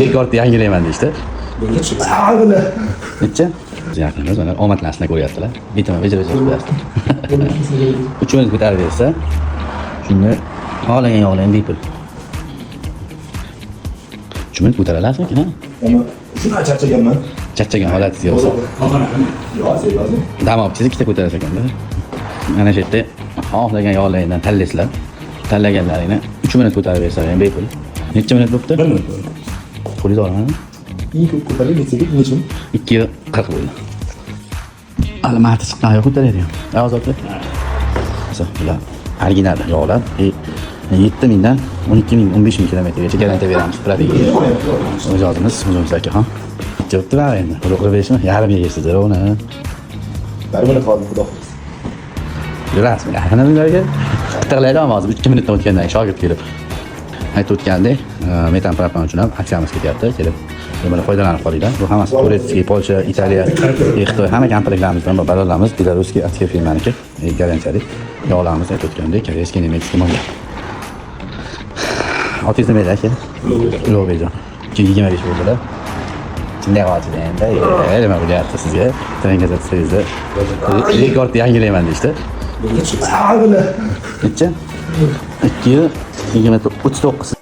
Rekord yangilayman deyishdi. Bunga Necha? Yaqinimiz mana omadlarini ko'ryapsizlar. Bitima bajarib qo'yapti. 3 minut ko'tarib bersa, shunda xohlagan yo'qlagan bepul. 3 minut ko'taralasizmi? Ama shuni charchaganman. Charchagan holatingiz yo'qsa, Yo'q, dam olib ikkita ko'tarasiz ekanda. Mana shu yerda xohlagan yo'qlagandan tanlaysizlar. Tanlaganlaringni 3 minut ko'tarib bersa ham bepul. Necha minut bo'libdi? 1 minut. Qo'lingiz olamanmi? İyi ko'tarib ketsak, nechun? 2:40 bo'ldi. Hali marta chiqqan yo'q ko'taradigan. Hozir bular original yo'qlar. 7 mingdan 12 ming, 15 ming kilometrgacha garantiya beramiz. Pratiga. O'zimiz akaxon. Javob ver endi. Qo'yib berishmi? Yarim yeysizlar uni. 1 minut qoldi, xudo. Rasmi. Qanaqa tig'laydi hozir 2 minutdan o'tgandan shogird kelib aytib o'tgandek, metan propan uchun ham aksiyamiz ketyapti. Kelib mana foydalanib qolinglar. Bu hammasi Turkiya, Polsha, Italiya, Xitoy hamma kompaniyalarimiz bilan baralarimiz Belarusga aksiya firmaniki garantiyali yo'qlarimiz aytib o'tgandek, koreyskiy, nemetskiy mo'l. Otingiz nima edi aka? Ulug'bekjon. 25 bo'ldilar. Shunday qoldi endi. Nima bo'lyapti sizga? Trangazatsiyada rekord yangilayman deyishdi. Bunga Necha? 2:39.